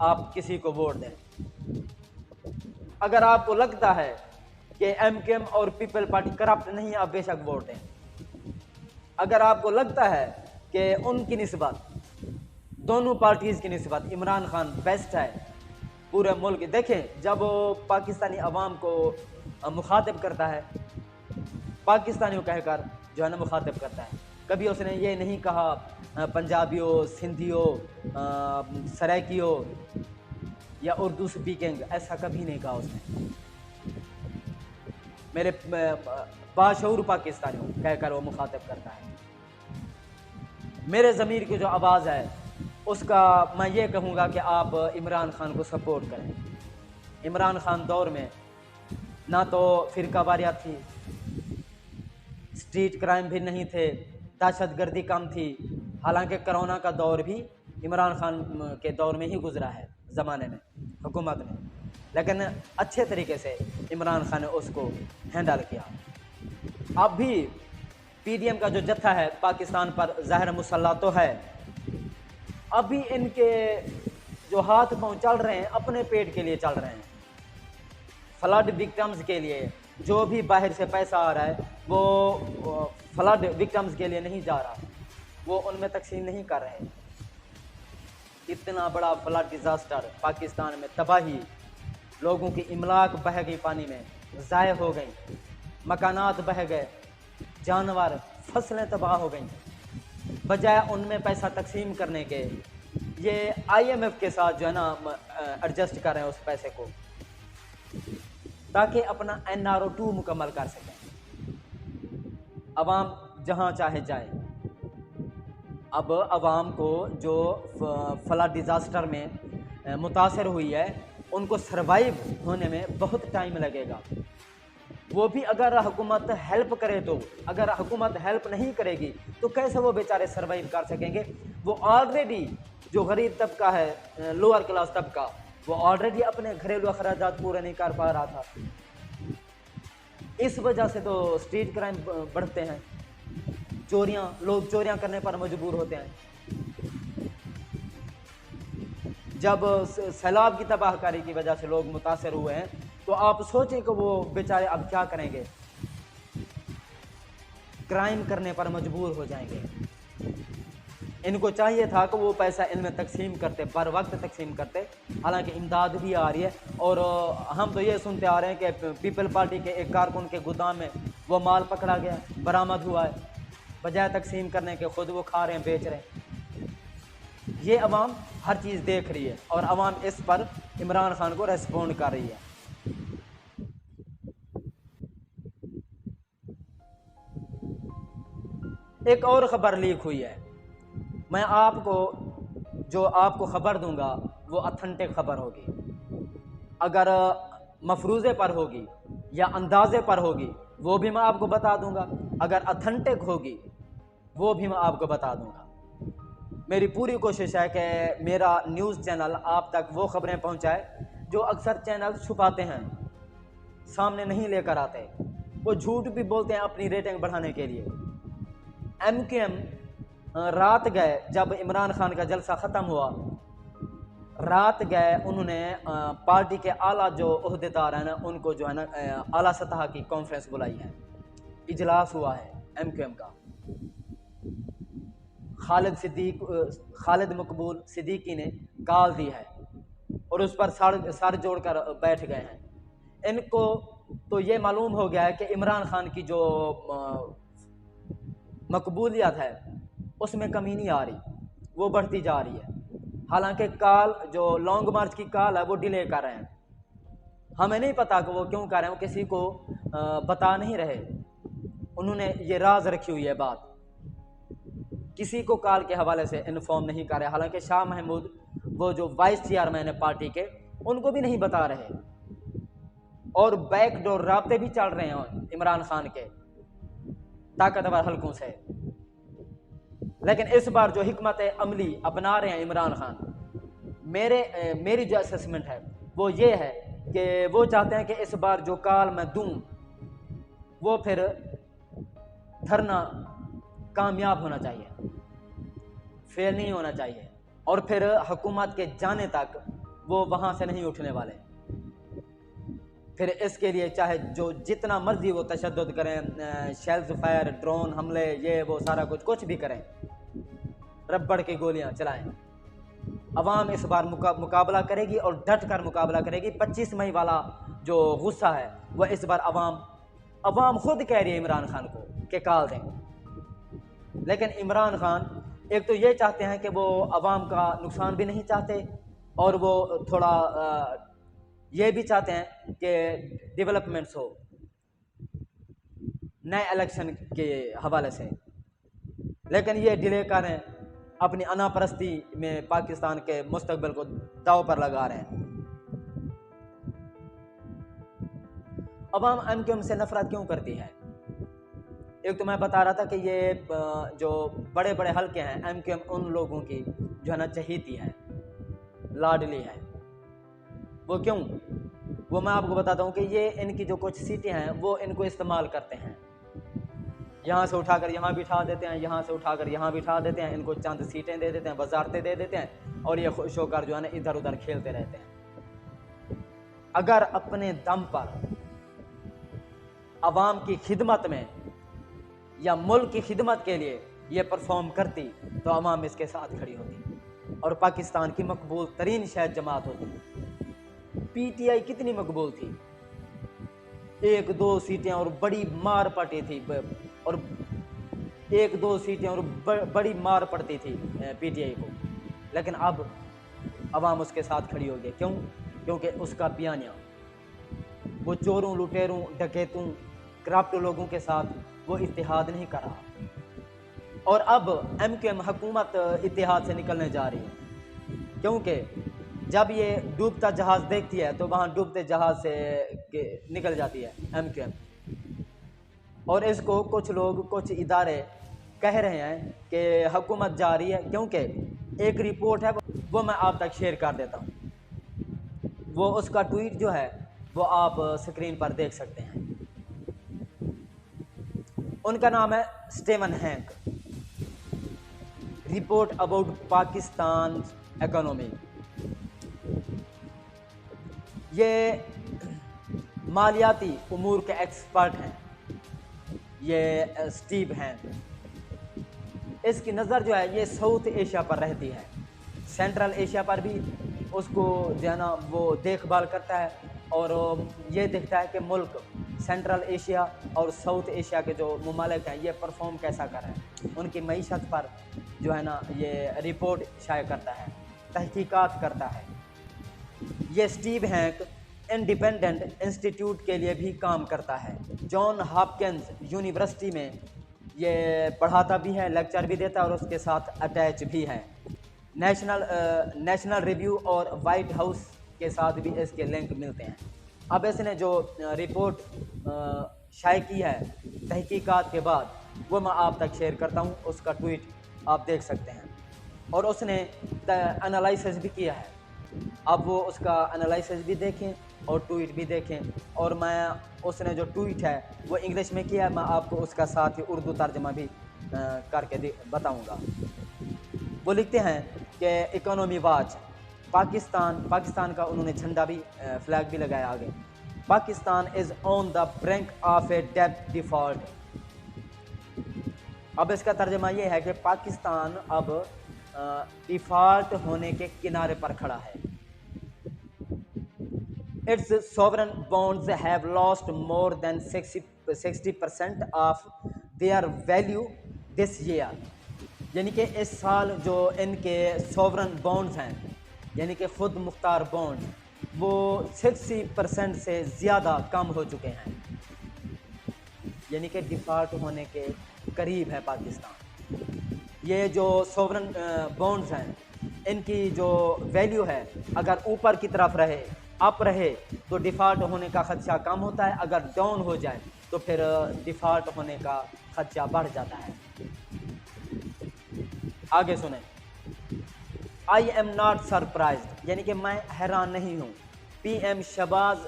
آپ کسی کو ووٹ دیں۔ اگر آپ کو لگتا ہے کہ ایم کیو ایم اور پیپل پارٹی کرپٹ نہیں، آپ بے شک ووٹ دیں۔ اگر آپ کو لگتا ہے کہ ان کی نسبت، دونوں پارٹیز کی نسبت عمران خان بیسٹ ہے پورے ملک، دیکھیں جب وہ پاکستانی عوام کو مخاطب کرتا ہے، پاکستانیوں کہہ کر جو ہے نا مخاطب کرتا ہے، کبھی اس نے یہ نہیں کہا پنجابیوں، سندھیوں، سرائکیوں یا اردو سپیکنگ، ایسا کبھی نہیں کہا اس نے۔ میرے باشعور پاکستانیوں کہہ کر وہ مخاطب کرتا ہے۔ میرے ضمیر کی جو آواز ہے اس کا میں یہ کہوں گا کہ آپ عمران خان کو سپورٹ کریں۔ عمران خان دور میں نہ تو فرقہ واریت تھی، اسٹریٹ کرائم بھی نہیں تھے، دہشت گردی کم تھی، حالانکہ کرونا کا دور بھی عمران خان کے دور میں ہی گزرا ہے، زمانے میں، حکومت میں، لیکن اچھے طریقے سے عمران خان نے اس کو ہینڈل کیا۔ اب بھی پی ڈی ایم کا جو جتھا ہے پاکستان پر ظاہر مسلح تو ہے، اب بھی ان کے جو ہاتھ پاؤں چل رہے ہیں اپنے پیٹ کے لیے چل رہے ہیں، فلڈ وکٹمز کے لیے۔ جو بھی باہر سے پیسہ آ رہا ہے وہ فلڈ وکٹمز کے لیے نہیں جا رہا، وہ ان میں تقسیم نہیں کر رہے۔ اتنا بڑا فلڈ ڈیزاسٹر پاکستان میں، تباہی، لوگوں کی املاک بہہ گئی، پانی میں ضائع ہو گئی، مکانات بہہ گئے، جانور، فصلیں تباہ ہو گئیں، بجائے ان میں پیسہ تقسیم کرنے کے یہ آئی ایم ایف کے ساتھ جو ہے نا ایڈجسٹ کر رہے ہیں اس پیسے کو، تاکہ اپنا NRO2 مکمل کر سکیں۔ عوام جہاں چاہے جائے۔ اب عوام کو جو فلڈ ڈیزاسٹر میں متاثر ہوئی ہے ان کو سروائیو ہونے میں بہت ٹائم لگے گا۔ وہ بھی اگر حکومت ہیلپ کرے تو، اگر حکومت ہیلپ نہیں کرے گی تو کیسے وہ بیچارے سروائیو کر سکیں گے؟ وہ آلریڈی جو غریب طبقہ ہے، لوور کلاس طبقہ، وہ آلریڈی اپنے گھریلو اخراجات پورے نہیں کر پا رہا تھا۔ اس وجہ سے تو اسٹریٹ کرائم بڑھتے ہیں، چوریاں، لوگ چوریاں کرنے پر مجبور ہوتے ہیں۔ جب سیلاب کی تباہ کاری کی وجہ سے لوگ متاثر ہوئے ہیں تو آپ سوچیں کہ وہ بیچارے اب کیا کریں گے؟ کرائم کرنے پر مجبور ہو جائیں گے۔ ان کو چاہیے تھا کہ وہ پیسہ ان میں تقسیم کرتے، بر وقت تقسیم کرتے، حالانکہ امداد بھی آ رہی ہے۔ اور ہم تو یہ سنتے آ رہے ہیں کہ پیپل پارٹی کے ایک کارکن کے گودام میں وہ مال پکڑا گیا، برآمد ہوا ہے، بجائے تقسیم کرنے کے خود وہ کھا رہے ہیں، بیچ رہے ہیں۔ یہ عوام ہر چیز دیکھ رہی ہے اور عوام اس پر عمران خان کو ریسپونڈ کر رہی ہے۔ ایک اور خبر لیک ہوئی ہے، میں آپ کو خبر دوں گا وہ اتھنٹک خبر ہوگی۔ اگر مفروضے پر ہوگی یا اندازے پر ہوگی وہ بھی میں آپ کو بتا دوں گا، اگر اتھنٹک ہوگی وہ بھی میں آپ کو بتا دوں گا۔ میری پوری کوشش ہے کہ میرا نیوز چینل آپ تک وہ خبریں پہنچائے جو اکثر چینل چھپاتے ہیں، سامنے نہیں لے کر آتے۔ وہ جھوٹ بھی بولتے ہیں اپنی ریٹنگ بڑھانے کے لیے۔ ایم کیو ایم رات گئے، جب عمران خان کا جلسہ ختم ہوا، رات گئے انہوں نے پارٹی کے اعلیٰ جو عہدیدار ہیں نا ان کو جو ہے نا اعلیٰ سطح کی کانفرنس بلائی ہے، اجلاس ہوا ہے ایم کیو ایم کا۔ خالد مقبول صدیقی نے کال دی ہے اور اس پر سر جوڑ کر بیٹھ گئے ہیں۔ ان کو تو یہ معلوم ہو گیا ہے کہ عمران خان کی جو مقبولیت ہے اس میں کمی نہیں آ رہی، وہ بڑھتی جا رہی ہے۔ حالانکہ کال جو لانگ مارچ کی کال ہے وہ ڈیلے کر رہے ہیں، ہمیں نہیں پتا کہ وہ کیوں کر رہے ہیں، وہ کسی کو بتا نہیں رہے، انہوں نے یہ راز رکھی ہوئی ہے، بات کسی کو کال کے حوالے سے انفارم نہیں کر رہے۔ حالانکہ شاہ محمود وہ جو وائس چیئرمین ہے پارٹی کے، ان کو بھی نہیں بتا رہے، اور بیک ڈور رابطے بھی چل رہے ہیں عمران خان کے طاقتور حلقوں سے۔ لیکن اس بار جو حکمت عملی اپنا رہے ہیں عمران خان، میری جو اسسمنٹ ہے وہ یہ ہے کہ وہ چاہتے ہیں کہ اس بار جو کال میں دوں وہ پھر دھرنا کامیاب ہونا چاہیے، فیل نہیں ہونا چاہیے، اور پھر حکومت کے جانے تک وہ وہاں سے نہیں اٹھنے والے. پھر اس کے لیے چاہے جو جتنا مرضی وہ تشدد کریں، شیلز فائر، ڈرون حملے، یہ وہ سارا کچھ بھی کریں، ربڑ کی گولیاں چلائیں، عوام اس بار مقابلہ کرے گی اور ڈٹ کر مقابلہ کرے گی. 25 مئی والا جو غصہ ہے وہ اس بار عوام خود کہہ رہی ہے عمران خان کو کہ کال دیں. لیکن عمران خان ایک تو یہ چاہتے ہیں کہ وہ عوام کا نقصان بھی نہیں چاہتے، اور وہ تھوڑا یہ بھی چاہتے ہیں کہ ڈیولپمنٹس ہو نئے الیکشن کے حوالے سے. لیکن یہ ڈیلے کر رہے ہیں، اپنی انا پرستی میں پاکستان کے مستقبل کو داؤ پر لگا رہے ہیں. عوام ایم کیو ایم سے نفرت کیوں کرتی ہے؟ ایک تو میں بتا رہا تھا کہ یہ جو بڑے بڑے حلقے ہیں ایم کیو ایم ان لوگوں کی جو ہے نا چہیتی ہے، لاڈلی ہے. وہ کیوں؟ وہ میں آپ کو بتاتا ہوں کہ یہ ان کی جو کچھ سیٹیں ہیں وہ ان کو استعمال کرتے ہیں، یہاں سے اٹھا کر یہاں بٹھا دیتے ہیں، یہاں سے اٹھا کر یہاں بٹھا دیتے ہیں، ان کو چند سیٹیں دے دیتے ہیں، وزارتیں دے دیتے ہیں، اور یہ خوش ہو کر جو ہے نا ادھر ادھر کھیلتے رہتے ہیں. اگر اپنے دم پر عوام کی خدمت میں یا ملک کی خدمت کے لیے یہ پرفارم کرتی تو عوام اس کے ساتھ کھڑی ہوتی اور پاکستان کی مقبول ترین شاید جماعت ہوتی. پی ٹی آئی کتنی مقبول تھی، 1-2 سیٹیں اور بڑی مار پڑتی تھی، اور 1-2 سیٹیں اور بڑی مار پڑتی تھی پی ٹی آئی کو. لیکن اب عوام اس کے ساتھ کھڑی ہو گئی. کیوں؟ کیونکہ اس کا بیانیہ وہ چوروں، لٹیروں، ڈکیتوں، کرپٹ لوگوں کے ساتھ وہ اتحاد نہیں کر رہا. اور اب ایم کیو ایم حکومت اتحاد سے نکلنے جا رہی ہے، کیونکہ جب یہ ڈوبتا جہاز دیکھتی ہے تو وہاں ڈوبتے جہاز سے نکل جاتی ہے ایم کیو ایم. اور اس کو کچھ لوگ، کچھ ادارے کہہ رہے ہیں کہ حکومت جا رہی ہے. کیونکہ ایک رپورٹ ہے وہ میں آپ تک شیئر کر دیتا ہوں. وہ اس کا ٹویٹ جو ہے وہ آپ سکرین پر دیکھ سکتے ہیں. ان کا نام ہے Steven Hanke, report about Pakistan economy. یہ مالیاتی امور کے ایکسپرٹ ہیں، یہ سٹیو ہینک. اس کی نظر جو ہے یہ ساؤتھ ایشیا پر رہتی ہے، سینٹرل ایشیا پر بھی اس کو جو ہے نا وہ دیکھ بھال کرتا ہے، اور یہ دیکھتا ہے کہ ملک سینٹرل ایشیا اور ساؤتھ ایشیا کے جو ممالک ہیں یہ پرفارم کیسا کر رہے ہیں. ان کی معیشت پر جو ہے نا یہ رپورٹ شائع کرتا ہے، تحقیقات کرتا ہے. یہ سٹیو ہینک انڈیپینڈنٹ انسٹیٹیوٹ کے لیے بھی کام کرتا ہے. جان ہاپکنز یونیورسٹی میں یہ پڑھاتا بھی ہے، لیکچر بھی دیتا ہے، اور اس کے ساتھ اٹیچ بھی ہے. نیشنل ریویو اور وائٹ ہاؤس کے ساتھ بھی اس کے لنک ملتے ہیں. اب اس نے جو رپورٹ شائع کی ہے تحقیقات کے بعد وہ میں آپ تک شیئر کرتا ہوں. اس کا ٹویٹ آپ دیکھ سکتے ہیں، اور اس نے انالائسس بھی کیا ہے. اب وہ اس کا انالائسس بھی دیکھیں اور ٹویٹ بھی دیکھیں. اور میں اس نے جو ٹویٹ ہے وہ انگلش میں کیا ہے، میں آپ کو اس کا ساتھ ہی اردو ترجمہ بھی کر کے بتاؤں گا. وہ لکھتے ہیں کہ اکانومی واچ پاکستان کا انہوں نے جھنڈا بھی، فلیگ بھی لگایا آگے. Pakistan is on the brink of a debt default. اب اس کا ترجمہ یہ ہے کہ پاکستان اب ڈیفالٹ ہونے کے کنارے پر کھڑا ہے. Its sovereign bonds have lost more than 60% of their value this year. یعنی کہ اس سال جو ان کے سوورن بانڈز ہیں، یعنی کہ خود مختار بانڈ، وہ 60% سے زیادہ کم ہو چکے ہیں. یعنی کہ ڈیفالٹ ہونے کے قریب ہے پاکستان. یہ جو سوورن بانڈز ہیں ان کی جو ویلیو ہے اگر اوپر کی طرف رہے، اپ رہے، تو ڈیفالٹ ہونے کا خدشہ کم ہوتا ہے. اگر ڈاؤن ہو جائے تو پھر ڈیفالٹ ہونے کا خدشہ بڑھ جاتا ہے. آگے سنیں. آئی ایم ناٹ سرپرائزڈ، یعنی کہ میں حیران نہیں ہوں. P M Shahbaz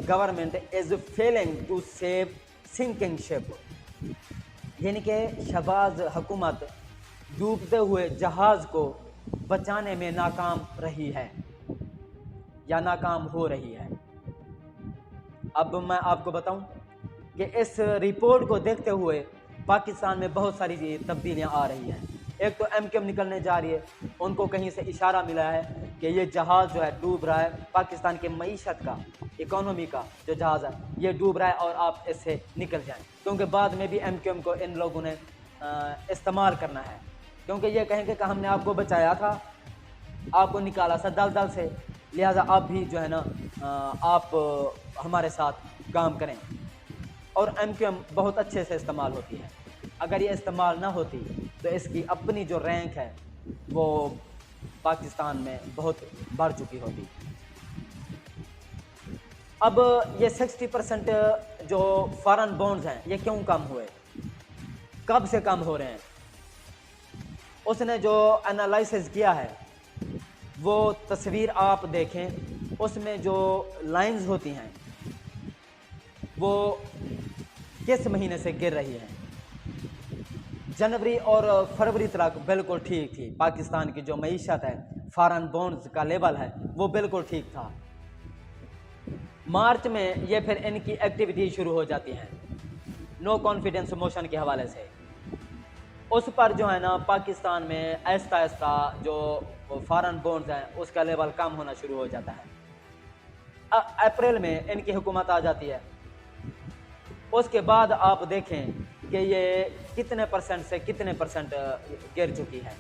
government is failing to save sinking ship. یعنی کہ شہباز حکومت ڈوبتے ہوئے جہاز کو بچانے میں ناکام رہی ہے. یا ناکام ہو رہی ہے۔ اب میں آپ کو بتاؤں کہ اس رپورٹ کو دیکھتے ہوئے پاکستان میں بہت ساری تبدیلیاں آ رہی ہیں۔ ایک تو ایم کیو ایم نکلنے جا رہی ہے، ان کو کہیں سے اشارہ ملا ہے کہ یہ جہاز جو ہے ڈوب رہا ہے، پاکستان کے معیشت کا، اکانومی کا جو جہاز ہے یہ ڈوب رہا ہے اور آپ اس سے نکل جائیں، کیونکہ بعد میں بھی ایم کیو ایم کو ان لوگوں نے استعمال کرنا ہے، کیونکہ یہ کہیں گے کہ ہم نے آپ کو بچایا تھا، آپ کو نکالا تھا دلدل سے، لہٰذا آپ بھی جو ہے نا آپ ہمارے ساتھ کام کریں۔ اور ایم کیو ایم بہت اچھے سے استعمال ہوتی ہے، اگر یہ استعمال نہ ہوتی تو اس کی اپنی جو رینک ہے وہ پاکستان میں بہت بڑھ چکی ہوتی۔ اب یہ 60% جو فارن بونڈز ہیں یہ کیوں کم ہوئے، کب سے کم ہو رہے ہیں؟ اس نے جو انالائسز کیا ہے وہ تصویر آپ دیکھیں، اس میں جو لائنز ہوتی ہیں وہ کس مہینے سے گر رہی ہیں۔ جنوری اور فروری تک بالکل ٹھیک تھی، پاکستان کی جو معیشت ہے، فارن بونڈز کا لیول ہے وہ بالکل ٹھیک تھا۔ مارچ میں یہ پھر ان کی ایکٹیویٹی شروع ہو جاتی ہیں نو کانفیڈنس موشن کے حوالے سے، اس پر جو ہے نا پاکستان میں آہستہ آہستہ جو فارن بونڈز ہیں اس کا لیول کم ہونا شروع ہو جاتا ہے۔ اپریل میں ان کی حکومت آ جاتی ہے، اس کے بعد آپ دیکھیں کہ یہ کتنے پرسنٹ سے کتنے پرسنٹ گر چکی ہے۔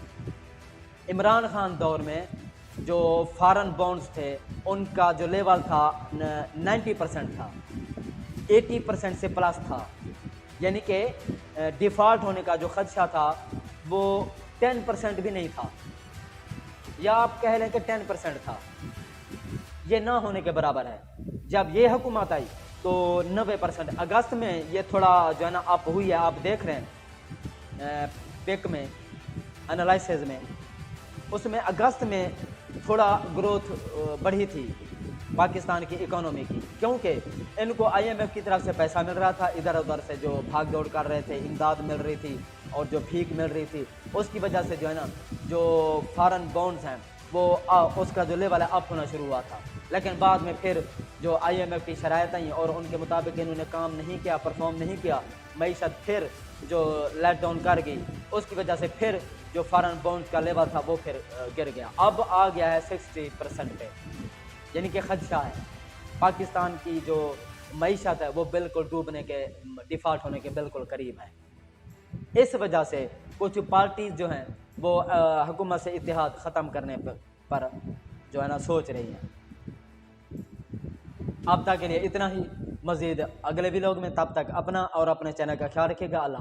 عمران خان دور میں جو فارن بونڈز تھے ان کا جو لیول تھا 90% تھا، 80% سے پلس تھا، یعنی کہ ڈیفالٹ ہونے کا جو خدشہ تھا وہ 10% بھی نہیں تھا، یا آپ کہہ لیں کہ 10% تھا، یہ نہ ہونے کے برابر ہے۔ جب یہ حکومت آئی تو 90%، اگست میں یہ تھوڑا جو ہے نا اپ ہوئی ہے، آپ دیکھ رہے ہیں پک میں انالائسز میں، اس میں اگست میں تھوڑا گروتھ بڑھی تھی پاکستان کی اکانومی کی، کیونکہ ان کو آئی ایم ایف کی طرف سے پیسہ مل رہا تھا، ادھر ادھر سے جو بھاگ دوڑ کر رہے تھے، امداد مل رہی تھی اور جو بھیک مل رہی تھی، اس کی وجہ سے جو ہے نا جو فارن بونڈز ہیں وہ اس کا جو لیول ہے اپ ہونا شروع ہوا تھا۔ لیکن بعد میں پھر جو آئی ایم ایف کی شرائط آئیں اور ان کے مطابق انہوں نے کام نہیں کیا، پرفارم نہیں کیا، معیشت پھر جو لیٹ ڈاؤن کر گئی، اس کی وجہ سے پھر جو فارن بونڈز کا لیول تھا وہ پھر گر گیا، اب آ گیا ہے 60% پہ، یعنی کہ خدشہ ہے پاکستان کی جو معیشت ہے وہ بالکل ڈوبنے کے، ڈیفالٹ ہونے کے بالکل قریب ہے۔ اس وجہ سے کچھ پارٹیز جو ہیں وہ حکومت سے اتحاد ختم کرنے پر جو ہے نا سوچ رہی ہیں۔ اب تک کے لیے اتنا ہی، مزید اگلے ولاگ میں، تب تک اپنا اور اپنے چینل کا خیال رکھیے گا۔ اللہ